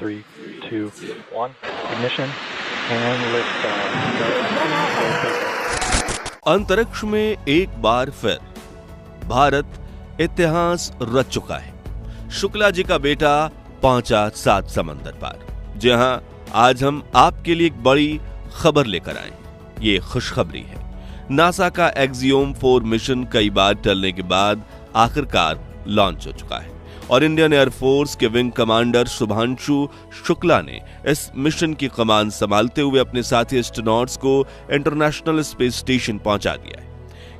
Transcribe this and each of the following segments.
3, 2, 1. Ignition and lift off. अंतरिक्ष में एक बार फिर भारत इतिहास रच चुका है। शुक्ला जी का बेटा पहुंचा 7 समंदर पार, जहां आज हम आपके लिए एक बड़ी खबर लेकर आए। ये खुशखबरी है। नासा का एक्सियोम 4 मिशन कई बार टलने के बाद आखिरकार लॉन्च हो चुका है और इंडियन एयरफोर्स के विंग कमांडर शुभांशु शुक्ला ने इस मिशन की कमान संभालते हुए अपने साथी एस्ट्रोनॉट्स को इंटरनेशनल स्पेस स्टेशन पहुंचा दिया है।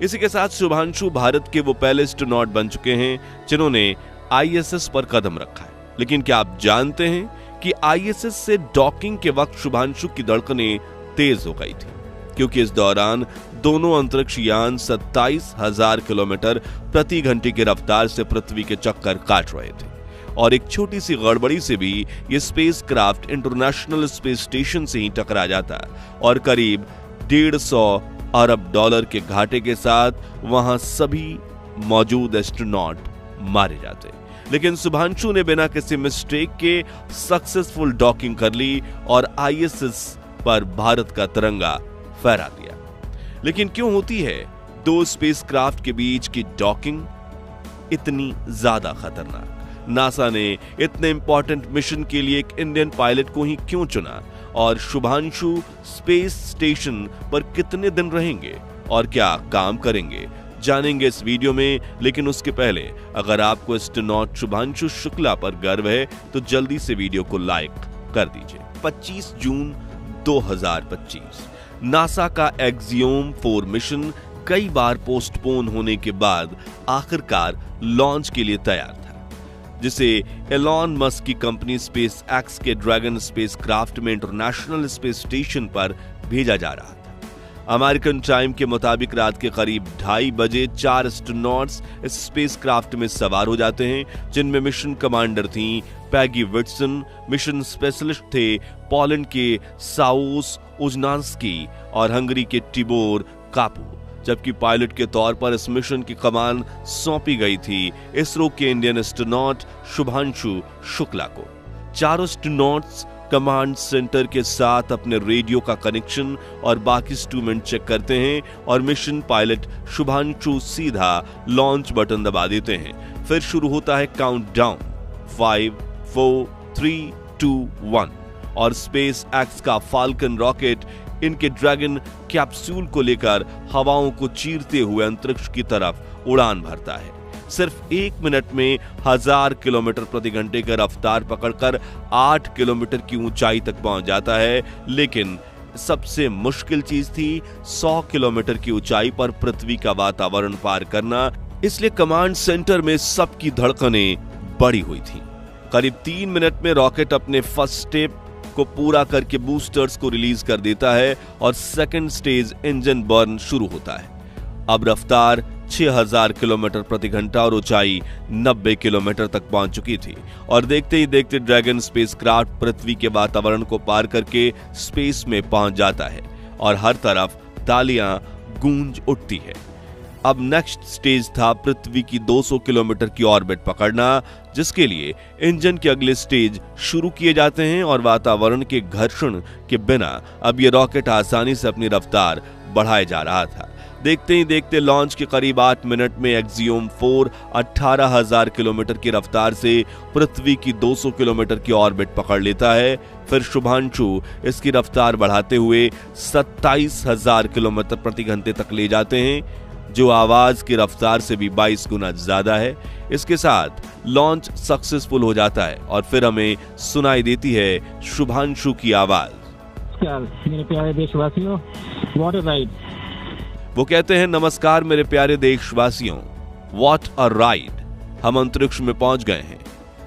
इसी के साथ शुभांशु भारत के वो पहले एस्ट्रोनॉट बन चुके हैं जिन्होंने ISS पर कदम रखा है। लेकिन क्या आप जानते हैं कि ISS से डॉकिंग के वक्त शुभांशु की धड़कनें तेज हो गई थी, क्योंकि इस दौरान दोनों अंतरिक्ष यान 27,000 किलोमीटर प्रति घंटे की रफ्तार से पृथ्वी के चक्कर काट रहे थे और एक छोटी सी गड़बड़ी से भी ये स्पेसक्राफ्ट इंटरनेशनल स्पेस स्टेशन से ही टकरा जाता और करीब $150 अरब के घाटे के साथ वहां सभी मौजूद एस्ट्रोनॉट मारे जाते। लेकिन शुभांशु ने बिना किसी मिस्टेक के सक्सेसफुल डॉकिंग कर ली और ISS पर भारत का तिरंगा फहरा दिया। लेकिन क्यों होती है दो स्पेसक्राफ्ट के बीच की डॉकिंग इतनी ज्यादा खतरनाक? नासा ने इतने इंपॉर्टेंट मिशन के लिए एक इंडियन पायलट को ही क्यों चुना और शुभांशु स्पेस स्टेशन पर कितने दिन रहेंगे और क्या काम करेंगे, जानेंगे इस वीडियो में। लेकिन उसके पहले अगर आपको एस्ट्रोनॉट शुभांशु शुक्ला पर गर्व है तो जल्दी से वीडियो को लाइक कर दीजिए। 25 जून 2025 नासा का एक्सियोम 4 मिशन कई बार पोस्टपोन होने के बाद आखिरकार लॉन्च के लिए तैयार था, जिसे एलॉन मस्क की कंपनी स्पेस एक्स के ड्रैगन स्पेसक्राफ्ट में इंटरनेशनल स्पेस स्टेशन पर भेजा जा रहा था। अमेरिकन टाइम के मुताबिक रात के करीब 2:30 बजे 4 एस्ट्रोनॉट्स इस स्पेसक्राफ्ट में सवार हो जाते हैं, जिनमें मिशन कमांडर थी पैगी विट्सन, मिशन स्पेशलिस्ट थे पोलैंड के साउस उजनास्की और हंगरी के टिबोर कापू, जबकि पायलट के तौर पर इस मिशन की कमान सौंपी गई थी इसरो के इंडियन एस्ट्रोनॉट शुभांशु शुक्ला को। चारों एस्ट्रोनॉट्स कमांड सेंटर के साथ अपने रेडियो का कनेक्शन और बाकी इंस्ट्रूमेंट चेक करते हैं और मिशन पायलट शुभांशु सीधा लॉन्च बटन दबा देते हैं। फिर शुरू होता है काउंटडाउन 5, 4, 3, 2, 1 और स्पेस एक्स का फाल्कन रॉकेट इनके ड्रैगन कैप्सूल को लेकर हवाओं को चीरते हुए अंतरिक्ष की तरफ उड़ान भरता है। सिर्फ 1 मिनट में 1000 किलोमीटर प्रति घंटे की रफ्तार पकड़कर 8 किलोमीटर की ऊंचाई तक पहुंच जाता है। लेकिन सबसे मुश्किल चीज थी 100 किलोमीटर की ऊंचाई पर पृथ्वी का वातावरण पार करना, इसलिए कमांड सेंटर में सबकी धड़कनें बढ़ी हुई थी। करीब 3 मिनट में रॉकेट अपने फर्स्ट स्टेप को पूरा करके बूस्टर्स को रिलीज कर देता है और सेकंड स्टेज इंजन बर्न शुरू होता है। अब रफ्तार 6000 किलोमीटर प्रति घंटा और ऊंचाई 90 किलोमीटर तक पहुंच चुकी थी और देखते ही देखते ड्रैगन स्पेसक्राफ्ट पृथ्वी के वातावरण को पार करके स्पेस में पहुंच जाता है और हर तरफ तालियां गूंज उठती है। अब नेक्स्ट स्टेज था पृथ्वी की 200 किलोमीटर की ऑर्बिट पकड़ना, जिसके लिए इंजन के अगले स्टेज शुरू किए जाते हैं और वातावरण के घर्षण के बिना अब ये रॉकेट आसानी से अपनी रफ्तार बढ़ाए जा रहा था। देखते ही देखते लॉन्च के करीब 8 मिनट में एक्सियोम 4 18,000 किलोमीटर की रफ्तार से पृथ्वी की 200 किलोमीटर की ऑर्बिट पकड़ लेता है। फिर शुभांशु इसकी रफ्तार बढ़ाते हुए 27,000 किलोमीटर प्रति घंटे तक ले जाते हैं, जो आवाज की रफ्तार से भी 22 गुना ज्यादा है। इसके साथ लॉन्च सक्सेसफुल हो जाता है और फिर हमें सुनाई देती है शुभांशु की आवाज। मेरे प्यारे देशवासियों, व्हाट अ राइड। वो कहते हैं, नमस्कार मेरे प्यारे देशवासियों, व्हाट अ राइड। हम अंतरिक्ष में पहुंच गए हैं।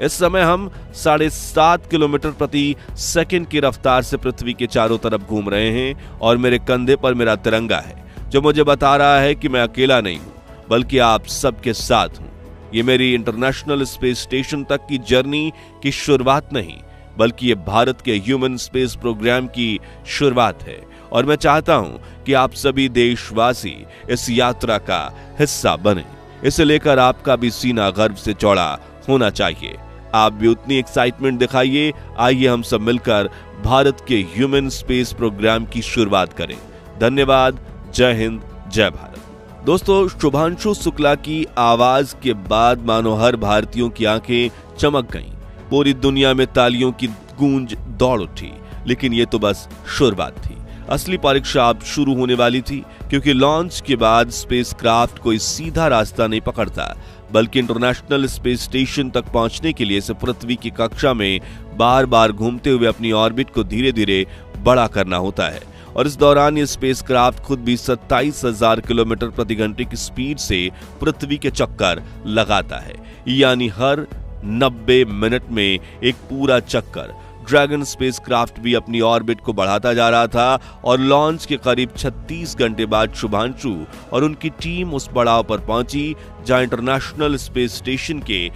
इस समय हम 7.5 किलोमीटर प्रति सेकंड की रफ्तार से पृथ्वी के चारों तरफ घूम रहे हैं और मेरे कंधे पर मेरा तिरंगा है, जो मुझे बता रहा है कि मैं अकेला नहीं हूं बल्कि आप सबके साथ हूं। ये मेरी इंटरनेशनल स्पेस स्टेशन तक की जर्नी की शुरुआत नहीं, बल्कि ये भारत के ह्यूमन स्पेस प्रोग्राम की शुरुआत है और मैं चाहता हूं कि आप सभी देशवासी इस यात्रा का हिस्सा बने। इसे लेकर आपका भी सीना गर्व से चौड़ा होना चाहिए। आप भी उतनी एक्साइटमेंट दिखाइए। आइए हम सब मिलकर भारत के ह्यूमन स्पेस प्रोग्राम की शुरुआत करें। धन्यवाद। जय हिंद, जय भारत। दोस्तों, शुभांशु शुक्ला की आवाज के बाद मानो हर भारतीयों की आंखें चमक गईं। पूरी दुनिया में तालियों की गूंज दौड़ उठी। लेकिन ये तो बस शुरुआत थी। असली परीक्षा अब शुरू होने वाली थी, क्योंकि लॉन्च के बाद स्पेसक्राफ्ट कोई सीधा रास्ता नहीं पकड़ता, बल्कि इंटरनेशनल स्पेस स्टेशन तक पहुंचने के लिए इसे पृथ्वी की कक्षा में बार बार घूमते हुए अपनी ऑर्बिट को धीरे धीरे बड़ा करना होता है। और इस दौरान ये स्पेसक्राफ्ट खुद भी 27,000 किलोमीटर प्रति घंटे की स्पीड से पृथ्वी के चक्कर लगाता है, यानी हर 90 मिनट में एक पूरा चक्कर। ड्रैगन स्पेसक्राफ्ट भी अपनी ऑर्बिट को बढ़ाता जा रहा था और लॉन्च के करीब 36 घंटे बाद शुभांशु और उनकी टीम उस पड़ाव पर पहुंची जहां इंटरनेशनल स्पेस स्टेशन के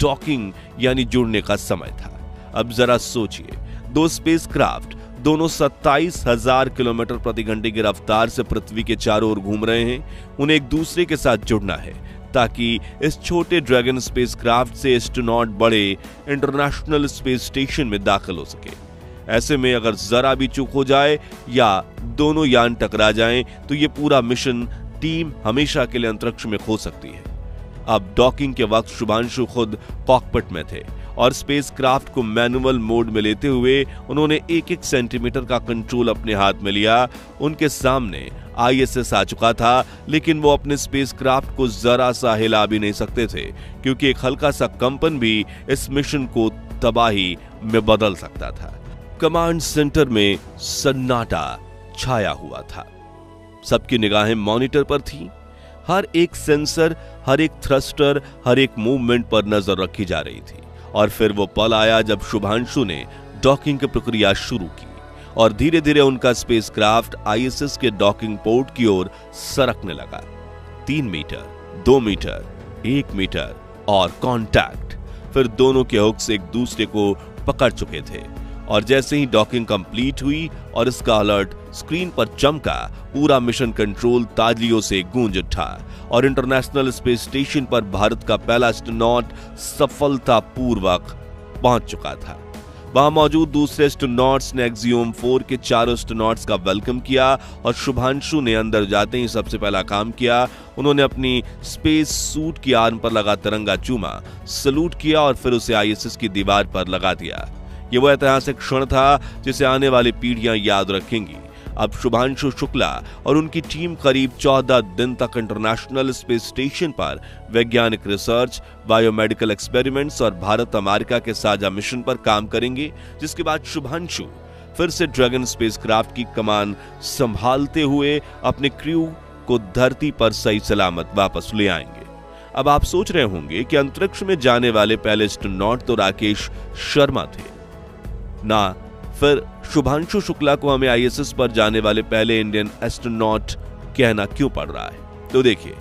डॉकिंग यानी जुड़ने का समय था। अब जरा सोचिए, दो स्पेसक्राफ्ट दोनों 27,000 किलोमीटर प्रति घंटे की रफ्तार से पृथ्वी के चारों ओर घूम रहे हैं। उन्हें एक दूसरे के साथ जुड़ना है ताकि इस छोटे ड्रैगन स्पेसक्राफ्ट से एस्ट्रोनॉट बड़े इंटरनेशनल स्पेस स्टेशन में दाखिल हो सके। ऐसे में अगर जरा भी चूक हो जाए या दोनों यान टकरा जाएं, तो ये पूरा मिशन टीम हमेशा के लिए अंतरिक्ष में खो सकती है। अब डॉकिंग के वक्त शुभांशु खुद कॉकपिट में थे और स्पेसक्राफ्ट को मैनुअल मोड में लेते हुए उन्होंने एक एक सेंटीमीटर का कंट्रोल अपने हाथ में लिया। उनके सामने ISS आ चुका था, लेकिन वो अपने स्पेसक्राफ्ट को जरा सा हिला भी नहीं सकते थे, क्योंकि एक हल्का सा कंपन भी इस मिशन को तबाही में बदल सकता था। कमांड सेंटर में सन्नाटा छाया हुआ था। सबकी निगाहें मॉनिटर पर थी। हर एक सेंसर, हर एक थ्रस्टर, हर एक मूवमेंट पर नजर रखी जा रही थी। और फिर वो पल आया जब शुभांशु ने डॉकिंग की प्रक्रिया शुरू की और धीरे धीरे उनका स्पेसक्राफ्ट ISS के डॉकिंग पोर्ट की ओर सरकने लगा। 3 मीटर, 2 मीटर, 1 मीटर और कांटेक्ट। फिर दोनों के हुक्स एक दूसरे को पकड़ चुके थे और जैसे ही डॉकिंग कंप्लीट हुई और इसका अलर्ट स्क्रीन पर चमका, पूरा मिशन कंट्रोल तालियों से गूंज उठा और इंटरनेशनल स्पेस स्टेशन पर भारत का पहला एस्ट्रोनॉट सफलतापूर्वक पहुंच चुका था। वहां मौजूद दूसरे एस्ट्रोनॉट्स ने एक्सियोम 4 के चारों एस्ट्रोनॉट्स का वेलकम किया और शुभांशु ने अंदर जाते ही सबसे पहला काम किया, उन्होंने अपनी स्पेस सूट की आर्म पर लगा तिरंगा चूमा, सलूट किया और फिर उसे ISS की दीवार पर लगा दिया। ये वो ऐतिहासिक क्षण था जिसे आने वाली पीढ़ियां याद रखेंगी। अब शुभांशु शुक्ला और उनकी टीम करीब 14 दिन तक इंटरनेशनल स्पेस स्टेशन पर वैज्ञानिक रिसर्च, बायोमेडिकल एक्सपेरिमेंट्स और भारत अमेरिका के साझा मिशन पर काम करेंगे, जिसके बाद शुभांशु फिर से ड्रैगन स्पेसक्राफ्ट की कमान संभालते हुए अपने क्रू को धरती पर सही सलामत वापस ले आएंगे। अब आप सोच रहे होंगे कि अंतरिक्ष में जाने वाले पहले एस्ट्रोनॉट तो राकेश शर्मा थे ना, फिर शुभांशु शुक्ला को हमें ISS पर जाने वाले पहले इंडियन एस्ट्रोनॉट कहना क्यों पड़ रहा है? तो देखिए,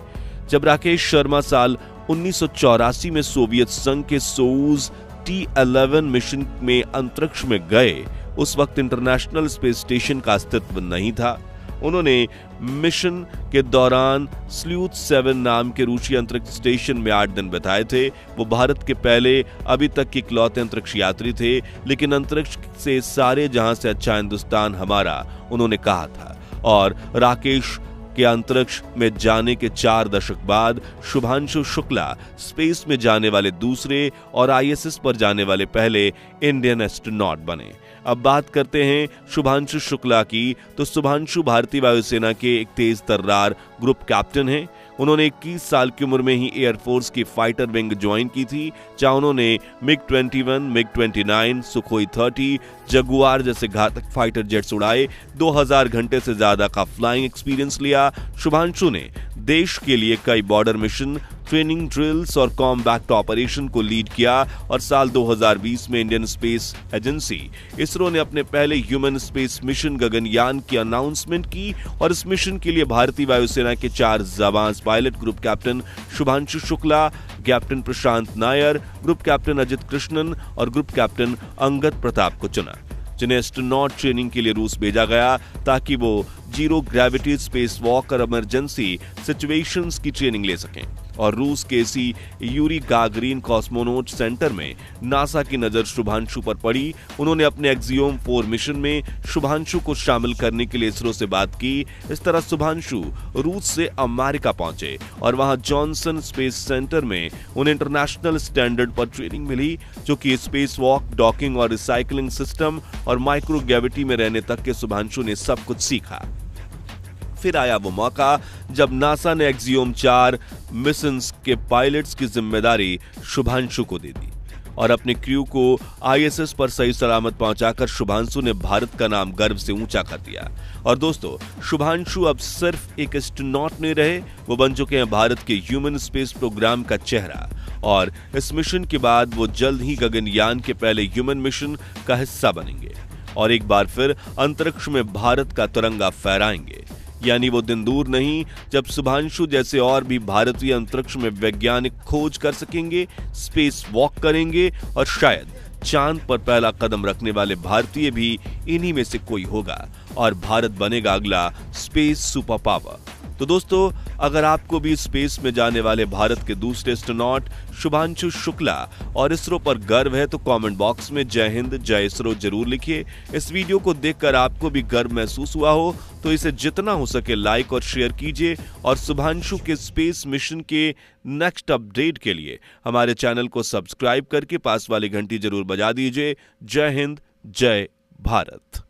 जब राकेश शर्मा साल 1984 में सोवियत संघ के सोयूज T-11 मिशन में अंतरिक्ष में गए, उस वक्त इंटरनेशनल स्पेस स्टेशन का अस्तित्व नहीं था। उन्होंने मिशन के दौरान स्ल्यूथ 7 नाम के रूसी अंतरिक्ष स्टेशन में 8 दिन बिताए थे। वो भारत के पहले अभी तक के इकलौते अंतरिक्ष यात्री थे, लेकिन अंतरिक्ष से सारे जहां से अच्छा हिंदुस्तान हमारा, उन्होंने कहा था। और राकेश के अंतरिक्ष में जाने के 4 दशक बाद शुभांशु शुक्ला स्पेस में जाने वाले दूसरे और ISS पर जाने वाले पहले इंडियन एस्ट्रोनॉट बने। अब बात करते हैं शुभांशु शुक्ला की, तो शुभांशु भारतीय वायुसेना के एक तेज तर्रार ग्रुप कैप्टन हैं। उन्होंने 21 साल की उम्र में ही एयरफोर्स की फाइटर विंग ज्वाइन की थी, जहां उन्होंने MiG-21, MiG-29, सुखोई 30, जगुआर जैसे घातक फाइटर जेट्स उड़ाए। 2000 घंटे से ज्यादा का फ्लाइंग एक्सपीरियंस लिया। शुभांशु ने देश के लिए कई बॉर्डर मिशन, ट्रेनिंग ड्रिल्स और कॉम्बैट ऑपरेशन को लीड किया और साल 2020 में इंडियन स्पेस एजेंसी इसरो ने अपने पहले ह्यूमन स्पेस मिशन गगनयान की अनाउंसमेंट की और इस मिशन के लिए भारतीय वायुसेना के 4 जाबाज pilot group captain Shubhanshu Shukla, captain Prashant Nair, group captain Ajit Krishnan और ग्रुप कैप्टन अंगद प्रताप को चुना, जिन्हें एस्ट्रोनॉट ट्रेनिंग के लिए रूस भेजा गया ताकि वो जीरो ग्रेविटी स्पेस वॉक और इमरजेंसी सिचुएशंस की ट्रेनिंग ले सकें। और रूस के इसी यूरी गागरिन कॉस्मोनॉट सेंटर में नासा की नजर शुभांशु पर पड़ी। उन्होंने अपने एक्सियोम 4 मिशन में शुभांशु को शामिल करने के लिए इसरो से बात की। इस तरह शुभांशु रूस से अमेरिका पहुंचे और वहां जॉनसन स्पेस सेंटर में उन्हें इंटरनेशनल स्टैंडर्ड पर ट्रेनिंग मिली, जो कि स्पेस वॉक, डॉकिंग और रिसाइकलिंग सिस्टम और माइक्रोग्रेविटी में रहने तक के शुभांशु ने सब कुछ सीखा। फिर आया वो मौका जब नासा ने एक्सियोम 4 मिशंस के पायलट्स की जिम्मेदारी शुभांशु को दे दी और अपने क्रू को आईएसएस पर सही सलामत पहुंचाकर शुभांशु ने भारत का नाम गर्व से ऊंचा कर दिया। और दोस्तों, शुभांशु अब सिर्फ एक एस्ट्रोनॉट नहीं रहे, वो बन चुके हैं भारत के ह्यूमन स्पेस प्रोग्राम का चेहरा। और इस मिशन के बाद वो जल्द ही गगनयान के पहले ह्यूमन मिशन का हिस्सा बनेंगे और एक बार फिर अंतरिक्ष में भारत का तिरंगा फहराएंगे। यानी वो दिन दूर नहीं जब शुभांशु जैसे और भी भारतीय अंतरिक्ष में वैज्ञानिक खोज कर सकेंगे, स्पेस वॉक करेंगे और शायद चांद पर पहला कदम रखने वाले भारतीय भी इन्हीं में से कोई होगा और भारत बनेगा अगला स्पेस सुपर पावर। तो दोस्तों, अगर आपको भी स्पेस में जाने वाले भारत के दूसरे एस्ट्रोनॉट शुभांशु शुक्ला और इसरो पर गर्व है तो कमेंट बॉक्स में जय हिंद जय इसरो जरूर लिखिए। इस वीडियो को देखकर आपको भी गर्व महसूस हुआ हो तो इसे जितना हो सके लाइक और शेयर कीजिए और शुभांशु के स्पेस मिशन के नेक्स्ट अपडेट के लिए हमारे चैनल को सब्सक्राइब करके पास वाली घंटी जरूर बजा दीजिए। जय हिंद जय भारत।